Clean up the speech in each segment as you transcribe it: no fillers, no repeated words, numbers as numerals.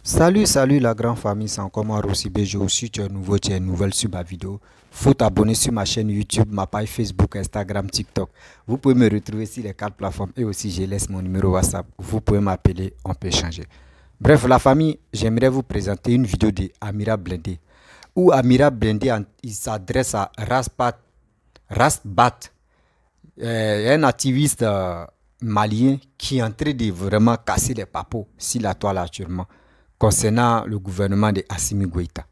Salut la grande famille, c'est encore moi Rossi BG. Si tu es nouveau, tu es nouvelle sur ma vidéo, faut t'abonner sur ma chaîne YouTube, ma page Facebook, Instagram, TikTok. Vous pouvez me retrouver sur les quatre plateformes et aussi je laisse mon numéro WhatsApp. Vous pouvez m'appeler, on peut échanger. Bref, la famille, j'aimerais vous présenter une vidéo de Amira Blindé. Où Amira Blindé, il s'adresse à Rasbat, un activiste malien qui est en train de vraiment casser les papos sur la toile actuellement concernant le gouvernement de Assimi Goïta.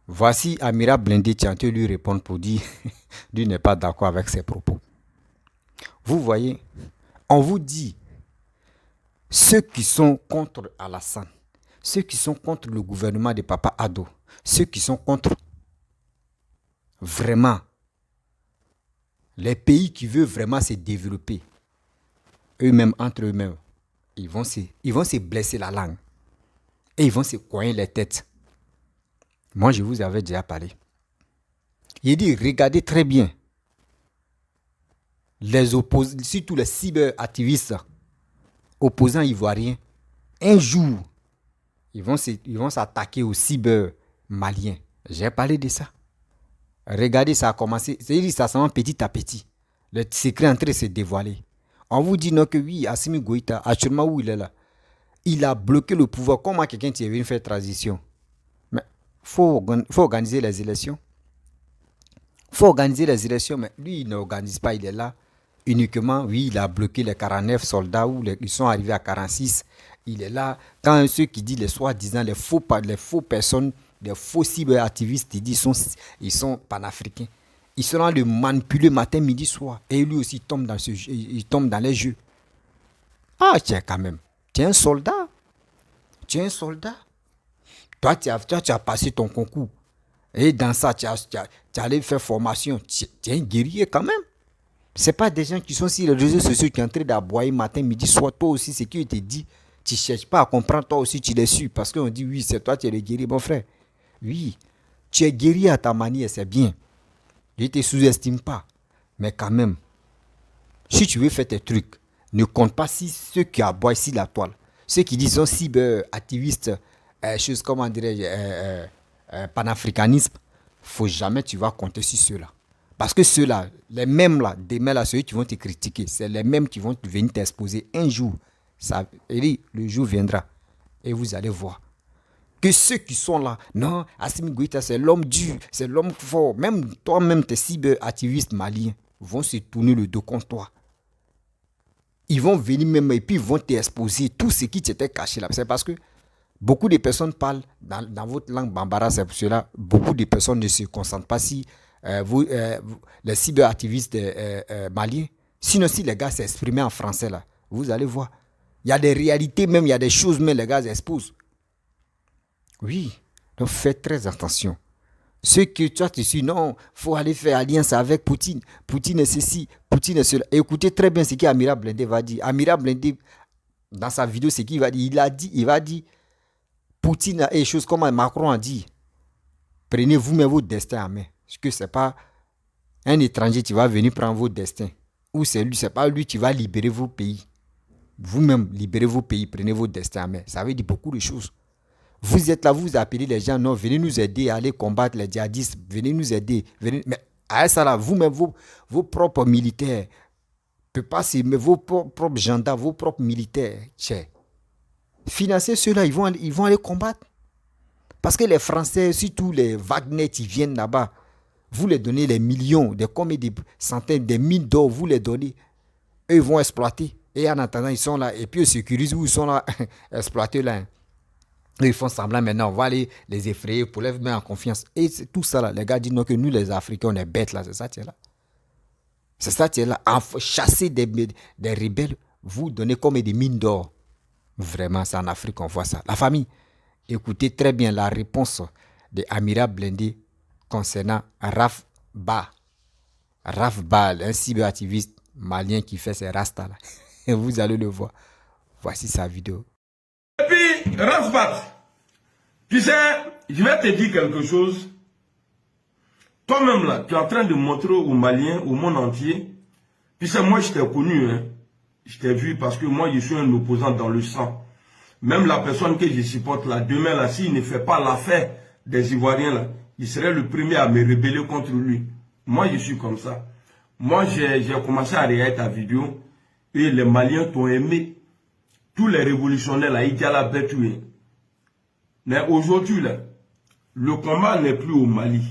Voici Amira Blindé qui a de lui répondre pour dire qu'il n'est pas d'accord avec ses propos. Vous voyez, on vous dit, ceux qui sont contre Alassane, ceux qui sont contre le gouvernement de Papa Ado, ceux qui sont contre vraiment les pays qui veulent vraiment se développer, eux-mêmes, entre eux-mêmes, ils vont se blesser la langue. Et ils vont se coigner les têtes. Moi, je vous avais déjà parlé. Il dit, regardez très bien. Les opposants, surtout les cyberactivistes, opposants ivoiriens, un jour, ils vont s'attaquer aux cyber maliens. J'ai parlé de ça. Regardez, ça a commencé. C'est-à-dire ça s'en va petit à petit. Le secret est en train de se dévoiler. On vous dit non que oui, Assimi Goïta, actuellement où il est là, il a bloqué le pouvoir. Comment quelqu'un qui est venu faire transition? Mais il faut organiser les élections. Il faut organiser les élections, mais lui, il n'organise pas. Il est là uniquement. Oui, il a bloqué les 49 soldats où ils sont arrivés à 46. Il est là. Quand ceux qui disent les soi-disant, les faux personnes, les faux cyberactivistes, ils sont panafricains. Ils sont là de manipuler matin, midi, soir. Et lui aussi, il tombe dans les jeux. Ah, tiens, quand même. Tu es un soldat. Tu es un soldat. Toi, tu as passé ton concours. Et dans ça, tu as allé faire formation. Tu es un guerrier quand même. Ce n'est pas des gens qui sont sur les réseaux sociaux qui sont en train d'aboyer matin, midi, soir. Toi aussi, ce qui te dit, tu ne cherches pas à comprendre. Toi aussi, tu les suis. Parce qu'on dit, oui, c'est toi, tu es le guerrier, mon frère. Oui, tu es guerrier à ta manière, c'est bien. Je ne te sous-estime pas. Mais quand même, si tu veux faire tes trucs, ne compte pas si ceux qui aboient ici la toile, ceux qui disent cyber-activistes, choses comme on dirait panafricanisme, faut jamais tu vas compter sur ceux-là. Parce que ceux-là, les mêmes là, demain là, ceux qui vont te critiquer, c'est les mêmes qui vont venir t'exposer un jour. Le jour viendra et vous allez voir que ceux qui sont là, non, Assimi Goïta, c'est l'homme dur, c'est l'homme fort. Même toi-même, tes cyber-activistes maliens vont se tourner le dos contre toi. Ils vont venir même et puis ils vont t'exposer tout ce qui t'était caché là. C'est parce que beaucoup de personnes parlent dans votre langue bambara, c'est pour cela beaucoup de personnes ne se concentrent pas si les cyberactivistes maliens. Sinon, si les gars s'exprimaient en français là, vous allez voir. Il y a des réalités même, il y a des choses même les gars exposent. Oui, donc faites très attention. Ceux que toi tu suis, non, il faut aller faire alliance avec Poutine. Poutine est ceci, Poutine est cela. Écoutez très bien ce qu'Amira Blindé va dire. Amira Blindé, dans sa vidéo, ce qu'il va dire. Il va dire, Poutine a des choses comme Macron a dit. Prenez vous-même votre destin en main. Parce que ce n'est pas un étranger qui va venir prendre votre destin. Ou c'est lui, ce n'est pas lui qui va libérer vos pays. Vous-même, libérez vos pays, prenez votre destin en main. Ça veut dire beaucoup de choses. Vous êtes là, vous appelez les gens, non, venez nous aider à aller combattre les djihadistes, venez nous aider. Venez, mais à ça là, vous-même, vos propres militaires, peut pas mais vos propres gendarmes, vos propres militaires, financer ceux-là, ils vont aller combattre. Parce que les Français, surtout les Wagner qui viennent là-bas, vous les donnez les millions, des centaines, des mines d'or, vous les donnez. Eux, ils vont exploiter. Et en attendant, ils sont là, et puis ils sécurisent où ils sont là, exploiter là. Ils font semblant maintenant, on va aller les effrayer pour les mettre en confiance. Et c'est tout ça là, les gars disent non que nous les Africains, on est bêtes là, c'est ça qui est là. C'est ça qui est là. Chasser des rebelles, vous donnez comme des mines d'or. Vraiment, c'est en Afrique qu'on voit ça. La famille, écoutez très bien la réponse de Amira Blindé concernant Raf Ba. Raf Ba, un cyberactiviste malien qui fait ses rastas là. Et vous allez le voir. Voici sa vidéo. Et puis, Rafbat, tu sais, je vais te dire quelque chose. Toi-même là, tu es en train de montrer aux Maliens, au monde entier. Tu sais, moi je t'ai connu, hein. Je t'ai vu parce que moi je suis un opposant dans le sang. Même la personne que je supporte là, demain là, s'il ne fait pas l'affaire des Ivoiriens là, il serait le premier à me rebeller contre lui. Moi, je suis comme ça. Moi, j'ai commencé à regarder ta vidéo et les Maliens t'ont aimé. Tous les révolutionnaires là, ils ont la tué. Mais aujourd'hui là, le combat n'est plus au Mali.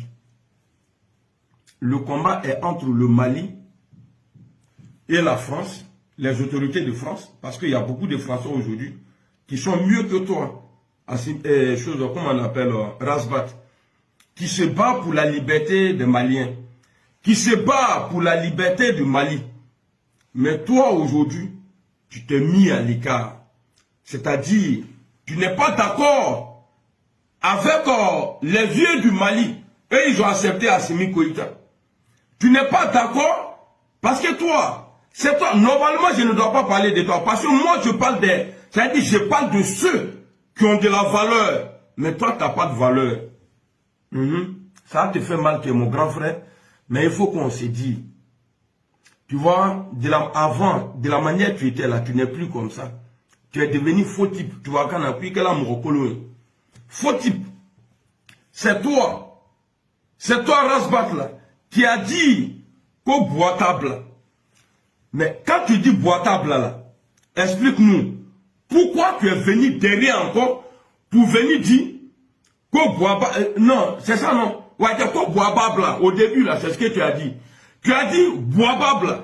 Le combat est entre le Mali et la France, les autorités de France, parce qu'il y a beaucoup de Français aujourd'hui qui sont mieux que toi, comme on appelle Rasbat, qui se bat pour la liberté des Maliens, qui se bat pour la liberté du Mali. Mais toi aujourd'hui, tu t'es mis à l'écart. C'est-à-dire, tu n'es pas d'accord avec les vieux du Mali. Et ils ont accepté Assimi Goïta. Tu n'es pas d'accord parce que toi, c'est toi. Normalement, je ne dois pas parler de toi. Parce que moi, je parle c'est-à-dire, je parle de ceux qui ont de la valeur. Mais toi, tu n'as pas de valeur. Ça te fait mal, tu es mon grand frère. Mais il faut qu'on se dise. Tu vois, avant, de la manière que tu étais là, tu n'es plus comme ça. Tu es devenu faux type. Tu vois, quand on a pris que là, faux type. C'est toi. C'est toi, Rasbat, là, qui a dit qu'au boitable. Mais quand tu dis boitable, là, explique-nous. Pourquoi tu es venu derrière encore pour venir dire qu'au boitable. Non, c'est ça, non. Ouais, qu'au boitable, là, au début, là, c'est ce que tu as dit. Tu as dit boitable.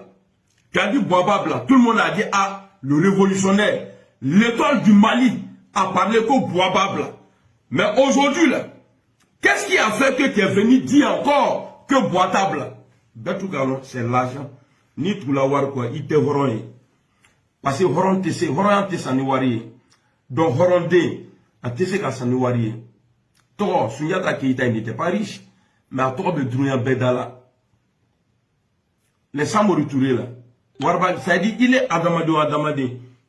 Tu as dit boitable. Tout le monde a dit, ah, le révolutionnaire, l'étoile du Mali a parlé qu'au boitable. Mais aujourd'hui, là, qu'est-ce qui a fait que tu es venu dire encore que boitable? C'est l'argent. Ni tout la war quoi, il te horon. Parce que horon te se, horon te saniwari. Donc horon de, a te se ka saniwari. Toi, Sunyata Keita n'était pas riche. Mais à toi de Drouyan Bedala. Les Samori Touré là. Warba, ça dit, il est Adamade,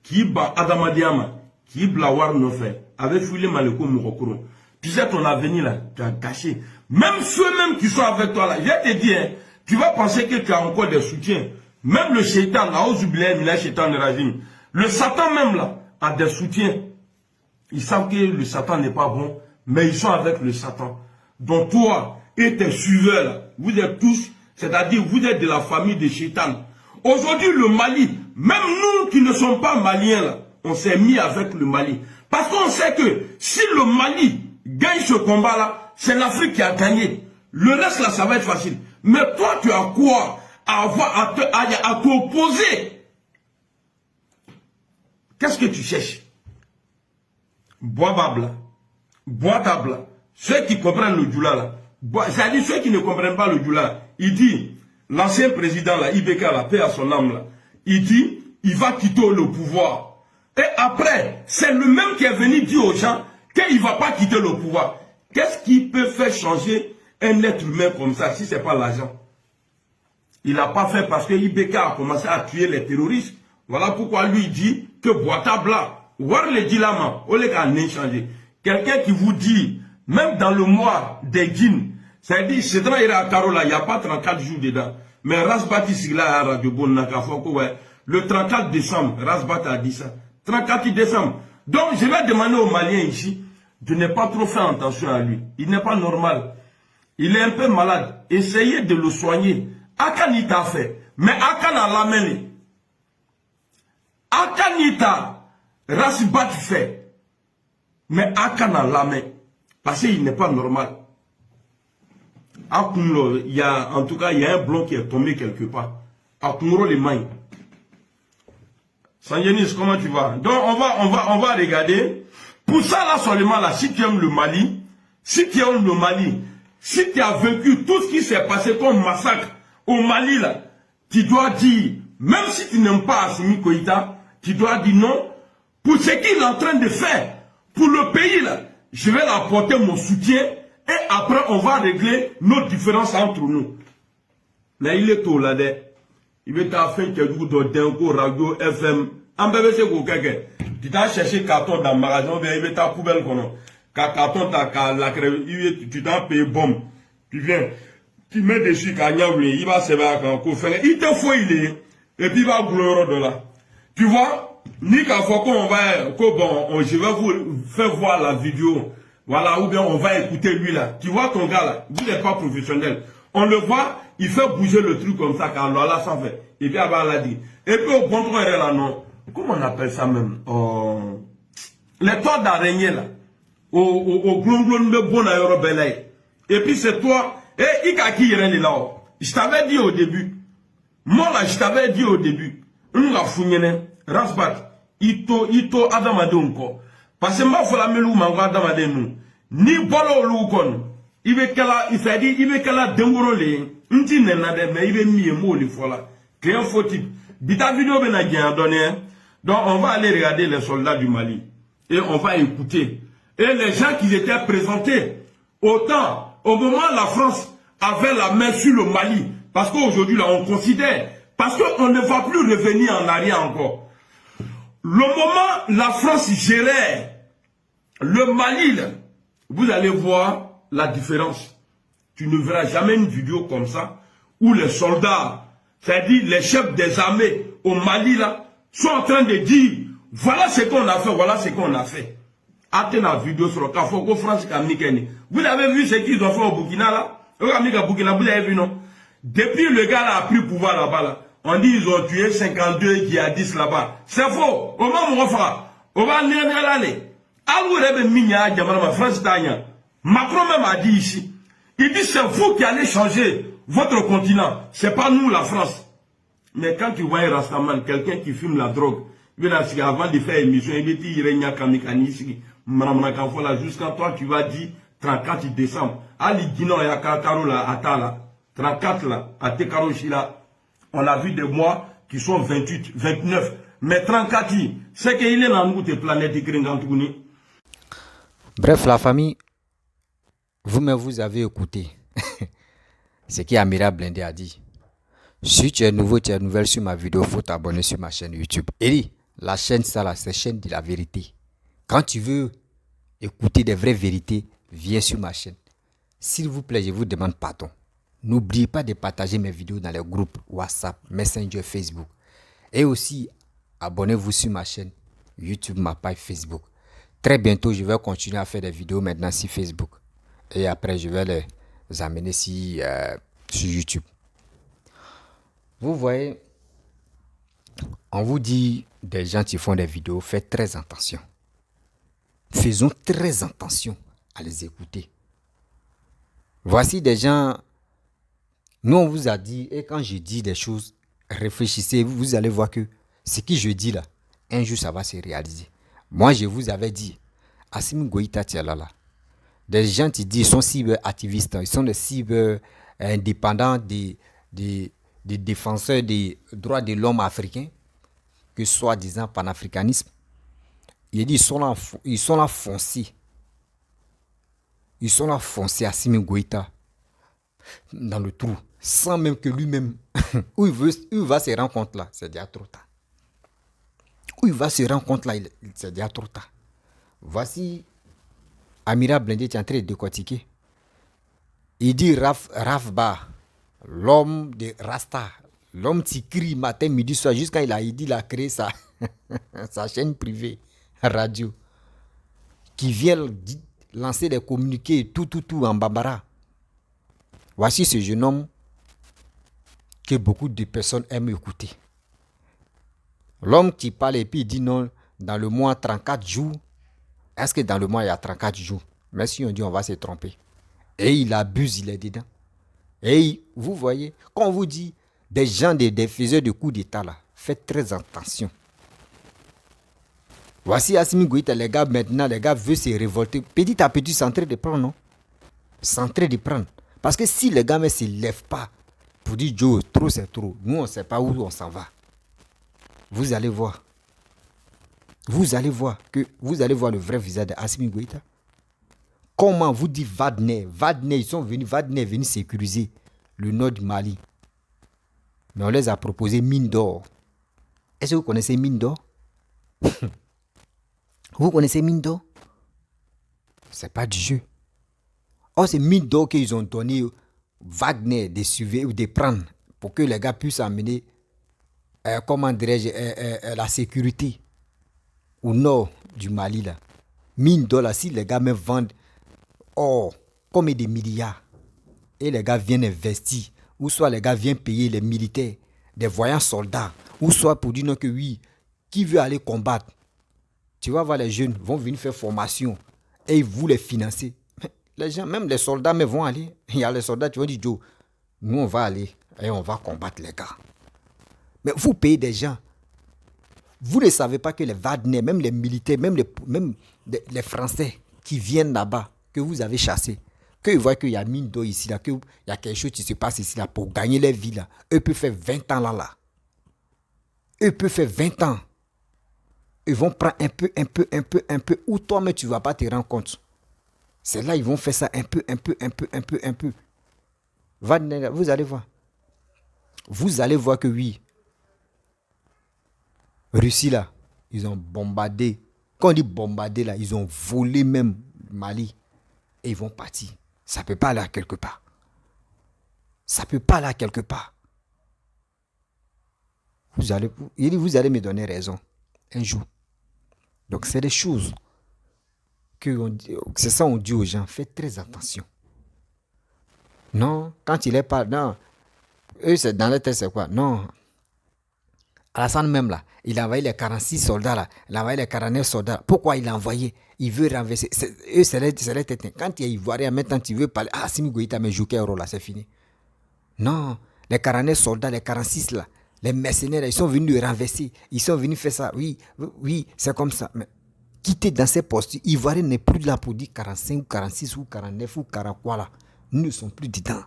qui bat Adamadiama, qui bla war no fait, avec Fouilé Maleko Moukokoro. Tu sais, ton avenir là, tu as gâché. Même ceux-mêmes qui sont avec toi là, je te dis, hein, tu vas penser que tu as encore des soutiens. Même le Shaitan, là, le Satan même là, a des soutiens. Ils savent que le Satan n'est pas bon, mais ils sont avec le Satan. Donc toi et tes suiveurs là, vous êtes tous, c'est-à-dire vous êtes de la famille de Shaitan. Aujourd'hui, le Mali, même nous qui ne sommes pas maliens là, on s'est mis avec le Mali. Parce qu'on sait que si le Mali gagne ce combat là, c'est l'Afrique qui a gagné. Le reste là, ça va être facile. Mais toi, tu as quoi à avoir à t'opposer? Qu'est-ce que tu cherches? Bois-bable, bois-table. Ceux qui comprennent le Djoula là, c'est-à-dire ceux qui ne comprennent pas le Djoula, il dit, l'ancien président là, Ibeka, la paix à son âme là, il dit, il va quitter le pouvoir. Et après, c'est le même qui est venu dire aux gens qu'il ne va pas quitter le pouvoir. Qu'est-ce qui peut faire changer un être humain comme ça si ce n'est pas l'argent? Il n'a pas fait parce que Ibeka a commencé à tuer les terroristes. Voilà pourquoi lui dit que boitable là, voir le dit là, on les a changé. Quelqu'un qui vous dit, même dans le mois des djinns, c'est-à-dire, c'est dans Karola, il n'y a pas 34 jours dedans. Mais Rasbat ici là, à Radio Bonaka, le 34 décembre, Rasbat a dit ça. 34 décembre. Donc, je vais demander aux Maliens ici de ne pas trop faire attention à lui. Il n'est pas normal. Il est un peu malade. Essayez de le soigner. Akanita fait. Mais Akana l'amène. Akanita, Rasbat fait. Mais Akana l'amène. Parce qu'il n'est pas normal. Il y a, en tout cas, il y a un blond qui est tombé quelque part. Akumuro les mains. Sanjenis, comment tu vas? Donc, on va regarder. Pour ça, là, seulement, là, si tu aimes le Mali, si tu aimes le Mali, si tu as vécu tout ce qui s'est passé comme massacre au Mali, là, tu dois dire, même si tu n'aimes pas Assimi Goïta, tu dois dire non, pour ce qu'il est en train de faire, pour le pays, là, je vais apporter mon soutien, et après, on va régler nos différences entre nous. Là, il est tôt, là, il veut t'en faire que radio, FM, en bébé, c'est quoi, tu t'as cherché carton dans le magasin, il veut ta poubelle, carton, tu t'as payé bombe, tu viens, tu mets dessus, il va se faire, il te faut, il est, et puis il va glouer de là. Tu vois, Ni qu'à fois qu'on va, je vais vous faire voir la vidéo. Voilà, ou bien on va écouter lui là. Tu vois ton gars là, vous n'êtes pas professionnel. On le voit, il fait bouger le truc comme ça, car là, ça fait. Et puis, elle l'a dit. Et puis, au contrôle, là, non. Comment on appelle ça même? Les toits d'araignée là. Au glon de bon aérobelay. Et puis, c'est toi. Et Ikaki est là. Je t'avais dit au début. Moi là, je t'avais dit au début. On a fouillé, Rasbat. Ito Adamade encore. Parce que moi, il faut la melou, mango Adamade nous. Ni bolo loukon. Il veut qu'elle a dengorolé. N'ti nenade, mais il veut mieux mot les fois là. Créer un faux type. Bita vidéo ben a donné. Donc, on va aller regarder les soldats du Mali. Et on va écouter. Et les gens qui étaient présentés. Autant, au moment où la France avait la main sur le Mali. Parce qu'aujourd'hui, là, on considère. Parce qu'on ne va plus revenir en arrière encore. Le moment la France gérait le Mali, là, vous allez voir la différence. Tu ne verras jamais une vidéo comme ça où les soldats, c'est-à-dire les chefs des armées au Mali, là, sont en train de dire voilà ce qu'on a fait, voilà ce qu'on a fait. Attends la vidéo sur le Kafoko France Kamikeni. Vous avez vu ce qu'ils ont fait au Burkina là? Au Burkina, vous avez vu non? Depuis le gars là a pris pouvoir là-bas là. On dit ils ont tué 52 djihadistes là-bas. C'est faux. Au moment où on fera, on va aller. Macron même a dit ici. Il dit c'est vous qui allez changer votre continent. C'est pas nous la France. Mais quand tu vois un Rastaman, quelqu'un qui fume la drogue, avant de faire émission, il dit il y a kamikani ici. Jusqu'à toi tu vas dire 34 décembre. Ali Guinan et Akaro la Atala. 34 là, à Tekaroshi là. On a vu des mois qui sont 28, 29. Mais 34, c'est qu'il est dans notre planète. Bref, la famille, vous-même, vous avez écouté ce qu'Amira Blindé a dit. Si tu es nouveau, tu es nouvelle sur ma vidéo, il faut t'abonner sur ma chaîne YouTube. Et la chaîne, ça là, c'est la chaîne de la vérité. Quand tu veux écouter des vraies vérités, viens sur ma chaîne. S'il vous plaît, je vous demande pardon. N'oubliez pas de partager mes vidéos dans les groupes WhatsApp, Messenger, Facebook. Et aussi, abonnez-vous sur ma chaîne YouTube, ma page Facebook. Très bientôt, je vais continuer à faire des vidéos maintenant sur Facebook. Et après, je vais les amener sur YouTube. Vous voyez, on vous dit des gens qui font des vidéos, faites très attention. Faisons très attention à les écouter. Voici des gens... Nous, on vous a dit, et quand je dis des choses, réfléchissez, vous allez voir que ce que je dis là, un jour, ça va se réaliser. Moi, je vous avais dit, Assimi Goïta Tialala, des gens qui disent, ils sont cyber-activistes, ils sont des cyber-indépendants, des défenseurs des droits de l'homme africain, que soi-disant panafricanisme. Il dit, ils sont là foncés. Ils sont là foncés, Assimi Goïta, dans le trou, sans même que lui-même, où il va se rendre compte là, c'est déjà trop tard. Où il va se rendre compte là, c'est déjà trop tard. Voici Amira Blindé qui est en train de décortiquer. Il dit Rafba, l'homme de Rasta, l'homme qui crie matin, midi, soir, jusqu'à il a créé sa chaîne privée, radio, qui vient lancer des communiqués, tout en Bambara. Voici ce jeune homme que beaucoup de personnes aiment écouter. L'homme qui parle et puis il dit non, dans le mois 34 jours. Est-ce que dans le mois il y a 34 jours? Mais si on dit on va se tromper. Et il abuse, il est dedans. Et vous voyez, quand on vous dit des gens, des faiseurs de coups d'état là, faites très attention. Voici Assimi Goïta, les gars maintenant, les gars veulent se révolter. Petit à petit, c'est en train de prendre, non? C'est en train de prendre. Parce que si les gars ne se lèvent pas pour dire Joe, trop c'est trop, nous on ne sait pas où on s'en va. Vous allez voir. Vous allez voir le vrai visage d'Assimi Goïta. Comment vous dit Wagner, Wagner est venu sécuriser le nord du Mali. Mais on les a proposé mine d'or. Est-ce que vous connaissez mine d'or? Vous connaissez mine d'or? C'est pas du jeu. Oh, c'est mine d'or qu'ils ont donné Wagner de suivre ou de prendre pour que les gars puissent amener, comment dirais-je, la sécurité au nord du Mali, là, mine d'or, là, si les gars me vendent or comme des milliards, et les gars viennent investir, ou soit les gars viennent payer les militaires, des voyants soldats, ou soit pour dire non que oui, qui veut aller combattre, tu vas voir les jeunes vont venir faire formation et vous les financer. Les gens, même les soldats, mais vont aller. Il y a les soldats, tu vas dire, Joe, nous on va aller et on va combattre les gars. Mais vous payez des gens. Vous ne savez pas que les Wagner, même les militaires, même les Français qui viennent là-bas, que vous avez chassés, qu'ils voient qu'il y a mine d'eau ici, là, qu'il y a quelque chose qui se passe ici, là, pour gagner leur vie, là. Eux peuvent faire 20 ans là. Eux peuvent faire 20 ans. Ils vont prendre un peu, ou toi-même tu ne vas pas te rendre compte. C'est là ils vont faire ça un peu. Vous allez voir. Vous allez voir que oui. Russie là, ils ont bombardé. Quand on dit bombardé là, ils ont volé même Mali. Et ils vont partir. Ça ne peut pas aller à quelque part. Ça ne peut pas aller à quelque part. Vous allez me donner raison. Un jour. Donc c'est des choses c'est ça on dit aux gens, faites très attention. Non, quand il est pas, non, eux c'est dans leur tête c'est quoi? Non, Alassane même là, il a envoyé les 46 soldats là, il a envoyé les 49 soldats. Pourquoi il a envoyé? Il veut renverser. Eux c'est leur tête. Quand il y a Ivoirien, maintenant tu veux parler, ah Simi Goïta mais joue quel rôle là, c'est fini. Non, les 49 soldats, les 46 là, les mercenaires, ils sont venus le renverser. Ils sont venus faire ça. Oui, c'est comme ça. Mais quitter dans ces postes, Ivoirien n'est plus là pour dire 45 ou 46 ou 49 ou 40 quoi là. Nous ne sommes plus dedans.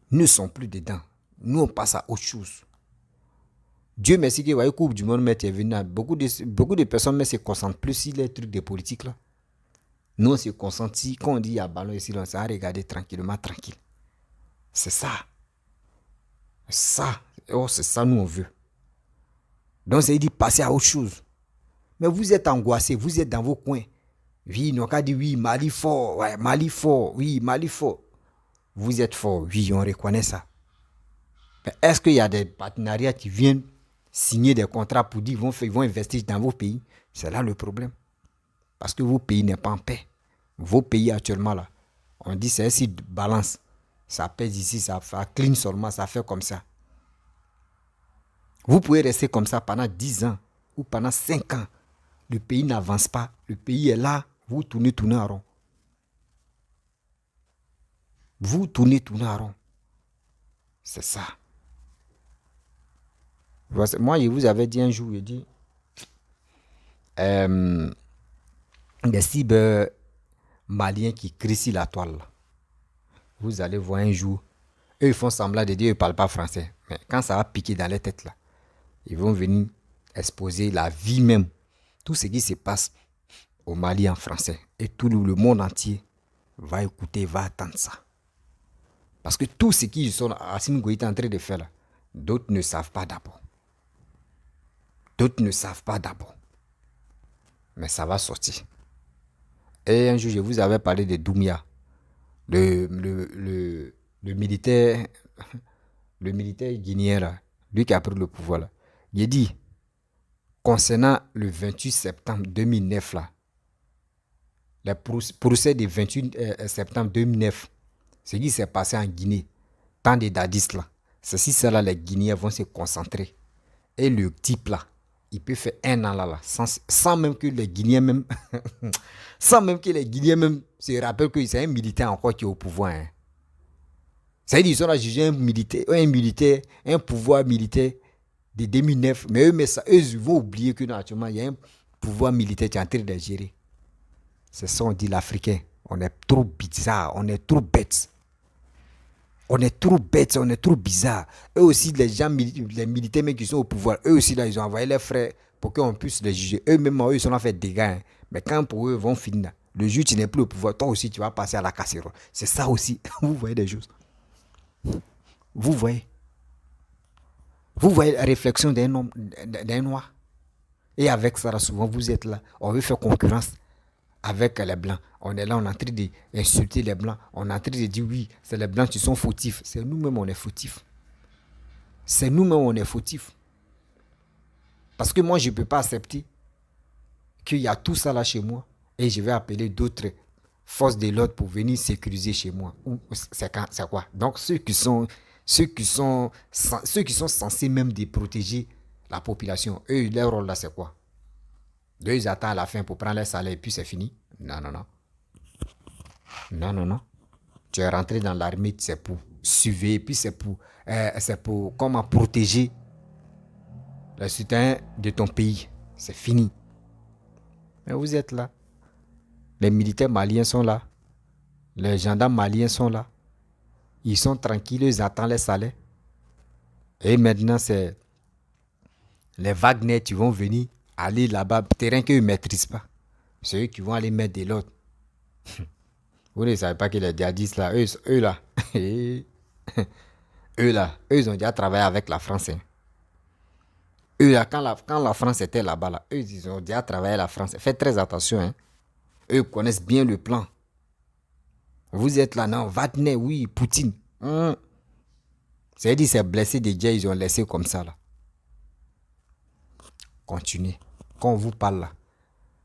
Nous ne sommes plus dedans. Nous, on passe à autre chose. Dieu merci que la Coupe du Monde est venue. Beaucoup de personnes se concentrent plus sur les trucs de politique là. Nous, on se concentre quand on dit il y a ballon ici, on s'est regardé tranquillement, tranquille. C'est ça. C'est ça nous on veut. Donc c'est dit passer à autre chose. Mais vous êtes angoissé, vous êtes dans vos coins. Oui, nous avons dit oui, Mali fort, ouais, Mali fort, oui, Mali fort. Vous êtes fort, oui, on reconnaît ça. Mais est-ce qu'il y a des partenariats qui viennent signer des contrats pour dire qu'ils vont investir dans vos pays? C'est là le problème. Parce que vos pays n'est pas en paix. Vos pays actuellement là, on dit c'est ainsi de balance. Ça pèse ici, ça clean seulement, ça fait comme ça. Vous pouvez rester comme ça pendant 10 ans ou pendant 5 ans. Le pays n'avance pas. Le pays est là. Vous tournez en rond. Vous tournez en rond. C'est ça. Moi, je vous avais dit un jour, je dis, des cyber maliens qui crient sur la toile. Vous allez voir un jour, eux ils font semblant de dire qu'ils ne parlent pas français. Mais quand ça va piquer dans les têtes là, ils vont venir exposer la vie même. Tout ce qui se passe au Mali en français. Et tout le monde entier va écouter, va attendre ça. Parce que tout ce qu'ils sont Assimi Goïta en train de faire là, d'autres ne savent pas d'abord. D'autres ne savent pas d'abord. Mais ça va sortir. Et un jour, je vous avais parlé de Doumbia, le militaire guinéen là, lui qui a pris le pouvoir là. Il dit, concernant le 28 septembre 2009 là, le procès du 28 septembre 2009, ce qui s'est passé en Guinée, tant de dadistes là, c'est si cela les Guinéens vont se concentrer. Et le type là, il peut faire 1 an là, sans même que les Guinéens même, sans même que les Guinéens même se rappellent que c'est un militaire encore qui est au pouvoir. Hein. C'est-à-dire qu'ils sont là juger un pouvoir militaire de 2009, mais eux ils vont oublier que naturellement il y a un pouvoir militaire qui est en train de gérer. C'est ça on dit l'Africain. On est trop bizarre, on est trop bêtes. On est trop bizarre. Eux aussi, les militaires même qui sont au pouvoir, eux aussi, là, ils ont envoyé leurs frères pour qu'on puisse les juger. Eux-mêmes, eux, ils sont là fait des dégâts. Hein. Mais quand pour eux, ils vont finir, le juge, tu n'es plus au pouvoir, toi aussi, tu vas passer à la casserole. C'est ça aussi. Vous voyez des choses. Vous voyez la réflexion d'un homme, d'un noir. Et avec ça, là, souvent, vous êtes là. On veut faire concurrence avec les blancs. On est là, on est en train d'insulter les blancs. On est en train de dire oui, c'est les blancs qui sont fautifs. C'est nous-mêmes, on est fautifs. C'est nous-mêmes, on est fautifs. Parce que moi, je ne peux pas accepter qu'il y a tout ça là chez moi et je vais appeler d'autres forces de l'ordre pour venir sécuriser chez moi. C'est quoi? Donc ceux qui sont censés même de protéger la population, eux, leur rôle là, c'est quoi? Eux, ils attendent à la fin pour prendre leur salaire et puis c'est fini. Non, non, non. Non, non, non. Tu es rentré dans l'armée, c'est pour surveiller, puis c'est pour comment protéger les citoyens de ton pays. C'est fini. Mais vous êtes là. Les militaires maliens sont là. Les gendarmes maliens sont là. Ils sont tranquilles, ils attendent les salaires. Et maintenant, c'est les Wagner qui vont venir aller là-bas, terrain qu'ils ne maîtrisent pas. C'est eux qui vont aller mettre de l'ordre. Vous ne savez pas que les djihadistes là, eux là, eux là, eux ils ont déjà travaillé avec la France. Hein. Eux là, quand la France était là-bas, là, eux ils ont déjà travaillé avec la France. Faites très attention. Hein. Eux connaissent bien le plan. Vous êtes là, non, Wagner, oui, Poutine. C'est-à-dire ces blessés déjà, ils ont laissé comme ça là. Continuez. Quand on vous parle là,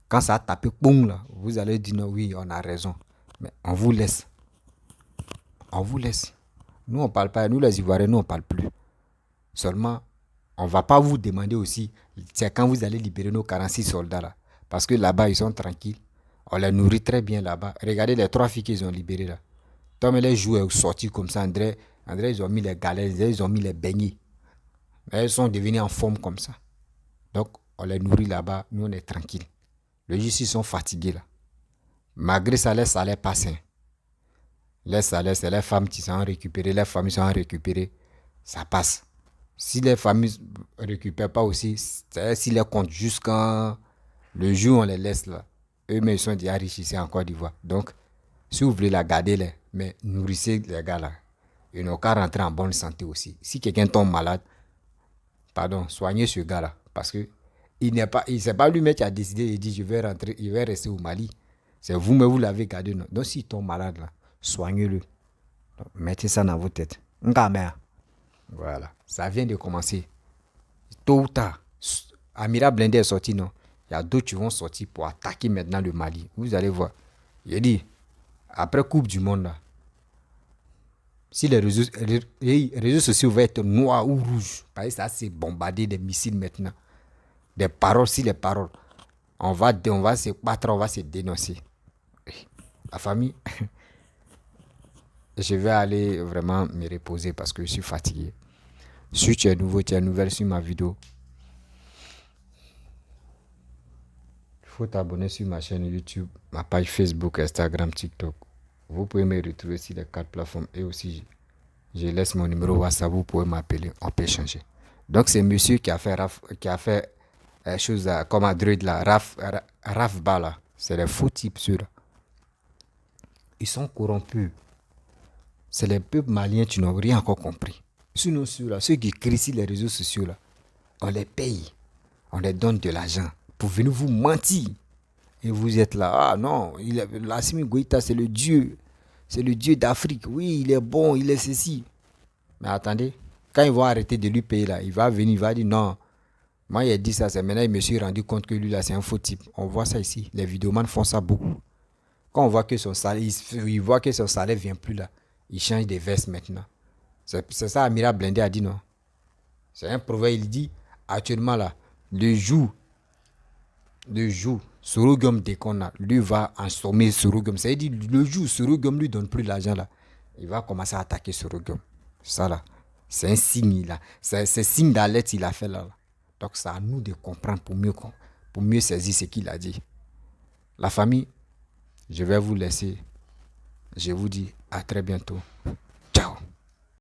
quand ça a tapé, boum là, vous allez dire non, oui, on a raison. Mais on vous laisse. On vous laisse. Nous, on ne parle pas. Nous, les Ivoiriens, nous, on ne parle plus. Seulement, on ne va pas vous demander aussi, c'est quand vous allez libérer nos 46 soldats là. Parce que là-bas, ils sont tranquilles. On les nourrit très bien là-bas. Regardez les 3 filles qu'ils ont libérées là. Tom et les joueurs sortis comme ça. André, ils ont mis les galets, ils ont mis les beignets. Elles sont devenues en forme comme ça. Donc, on les nourrit là-bas. Nous, on est tranquilles. Les juges, ils sont fatigués là. Malgré ça, les salaires passent. Les salaires, c'est les femmes qui sont récupérées, les familles sont récupérées. Ça passe. Si les familles ne récupèrent pas aussi, si les comptent jusqu'à le jour où on les laisse là, eux-mêmes ils sont déjà riches ici en Côte d'Ivoire. Donc, si vous voulez la garder, là, mais nourrissez les gars là. Ils n'ont qu'à rentrer en bonne santé aussi. Si quelqu'un tombe malade, pardon, soignez ce gars là. Parce que il n'est pas lui-même qui a décidé de dire je vais rentrer, il va rester au Mali. C'est vous-même, vous l'avez gardé. Non. Donc, s'il tombe malade, là, soignez-le. Donc, mettez ça dans vos têtes. Voilà. Ça vient de commencer. Tôt ou tard, Amira Blindé est sorti, non? Il y a d'autres qui vont sortir pour attaquer maintenant le Mali. Vous allez voir. J'ai dit, après Coupe du Monde, là, si les réseaux sociaux vont être noirs ou rouges, parce que ça, c'est bombarder des missiles maintenant. Des paroles, si les paroles. On va se battre, on va se dénoncer. La famille, je vais aller vraiment me reposer parce que je suis fatigué. Si tu es nouveau, tu es nouvelle sur ma vidéo, il faut t'abonner sur ma chaîne YouTube, ma page Facebook, Instagram, TikTok. Vous pouvez me retrouver sur les 4 plateformes et aussi je laisse mon numéro WhatsApp, vous pouvez m'appeler, on peut échanger. Donc c'est monsieur qui a fait chose comme Android là, Raf Bala. C'est les faux types ceux-là. Ils sont corrompus. C'est les peuples maliens qui n'ont rien encore compris. Sinon ceux-là, ceux qui crient sur les réseaux sociaux là, on les paye. On les donne de l'argent pour venir vous mentir. Et vous êtes là, ah non, Assimi Goïta c'est le Dieu. C'est le Dieu d'Afrique. Oui, il est bon, il est ceci. Mais attendez, quand ils vont arrêter de lui payer là, il va venir, il va dire non. Moi, il a dit ça, c'est maintenant, il me suis rendu compte que lui là, c'est un faux type. On voit ça ici. Les vidéomans font ça beaucoup. Quand on voit que son salaire, il voit que son salaire ne vient plus là, il change de veste maintenant. C'est ça, Amira Blindé a dit non. C'est un proverbe, il dit actuellement là, le jour, Sorogum Dekona, lui va ensommer Sorogum. C'est-à-dire, le jour Sorogum lui donne plus l'argent là, il va commencer à attaquer Sorogum. Ça là, c'est un signe là. C'est signe d'alerte il a fait là. Donc c'est à nous de comprendre pour mieux saisir ce qu'il a dit. La famille, je vais vous laisser. Je vous dis à très bientôt. Ciao.